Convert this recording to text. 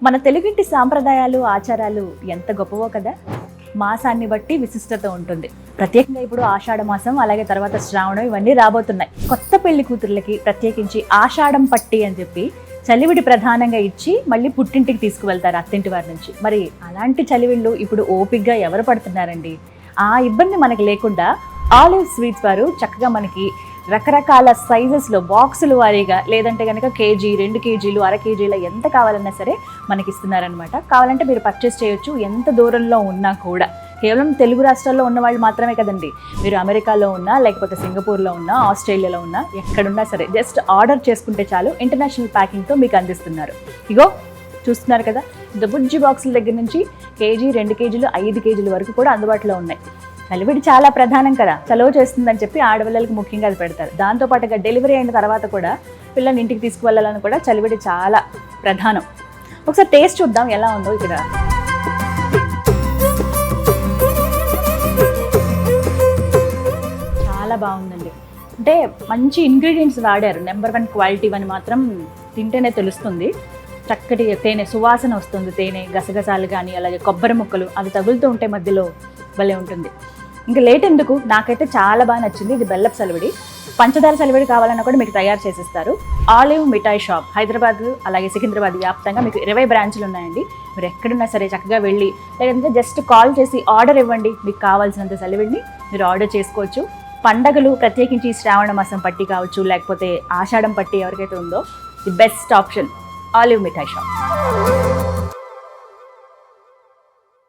మన తెలుగింటి సాంప్రదాయాలు ఆచారాలు ఎంత గొప్పవో కదా. మాసాన్ని బట్టి విశిష్టత ఉంటుంది. ప్రత్యేకంగా ఇప్పుడు ఆషాఢ మాసం, అలాగే తర్వాత శ్రావణం ఇవన్నీ రాబోతున్నాయి. కొత్త పెళ్లి కూతుర్లకి ప్రత్యేకించి ఆషాఢం పట్టి అని చెప్పి చలివిడి ప్రధానంగా ఇచ్చి మళ్ళీ పుట్టింటికి తీసుకువెళ్తారు అత్తింటి వారి నుంచి. మరి అలాంటి చలివిళ్ళు ఇప్పుడు ఓపిగ్గా ఎవరు పడుతున్నారండి? ఆ ఇబ్బంది మనకి లేకుండా ఆలివ్ స్వీట్స్ వారు చక్కగా మనకి రకరకాల సైజెస్లో బాక్సులు వారీగా, లేదంటే కనుక కేజీ, 2 కేజీలు, అర కేజీల ఎంత కావాలన్నా సరే మనకి ఇస్తున్నారనమాట. కావాలంటే మీరు పర్చేస్ చేయొచ్చు ఎంత దూరంలో ఉన్నా కూడా. కేవలం తెలుగు రాష్ట్రాల్లో ఉన్న వాళ్ళు మాత్రమే కదండి, మీరు అమెరికాలో ఉన్నా, లేకపోతే సింగపూర్లో ఉన్నా, ఆస్ట్రేలియాలో ఉన్నా, ఎక్కడున్నా సరే జస్ట్ ఆర్డర్ చేసుకుంటే చాలు ఇంటర్నేషనల్ ప్యాకింగ్తో మీకు అందిస్తున్నారు. ఇగో చూస్తున్నారు కదా, బుజ్జి బాక్సుల దగ్గర నుంచి కేజీ, 2 కేజీలు, 5 కేజీల వరకు కూడా అందుబాటులో ఉన్నాయి. చలివిడి చాలా ప్రధానం కదా, చలువ చేస్తుందని చెప్పి ఆడపిల్లలకు ముఖ్యంగా అది పెడతారు. దాంతోపాటుగా డెలివరీ అయిన తర్వాత కూడా పిల్లల్ని ఇంటికి తీసుకువెళ్ళాలని కూడా చలివిడి చాలా ప్రధానం. ఒకసారి టేస్ట్ చూద్దాం ఎలా ఉందో. ఇక్కడ చాలా బాగుందండి. అంటే మంచి ఇంగ్రీడియంట్స్ వాడారు. నెంబర్ 1 క్వాలిటీ అని మాత్రం తింటేనే తెలుస్తుంది. చక్కటి తేనె సువాసన వస్తుంది, తేనె గసగసాలు కానీ, అలాగే కొబ్బరి ముక్కలు అవి తగులుతూ ఉంటే మధ్యలో భలే ఉంటుంది. ఇంకా లేట్ ఎందుకు, నాకైతే చాలా బాగా నచ్చింది. ఇది బెల్లపు చలివిడి. పంచదార చలివిడి కావాలన్నా కూడా మీకు తయారు చేసిస్తారు. ఆలివ్ మిఠాయి షాప్ హైదరాబాద్, అలాగే సికింద్రాబాద్ వ్యాప్తంగా మీకు 20 బ్రాంచ్లు ఉన్నాయండి. మీరు ఎక్కడున్నా సరే చక్కగా వెళ్ళి, లేదంటే జస్ట్ కాల్ చేసి ఆర్డర్ ఇవ్వండి. మీకు కావాల్సినంత చలివిడిని మీరు ఆర్డర్ చేసుకోవచ్చు. పండగలు ప్రత్యేకించి శ్రావణ మాసం పట్టి కావచ్చు, లేకపోతే ఆషాఢం పట్టి ఎవరికైతే ఉందో the best option olive mithai shop.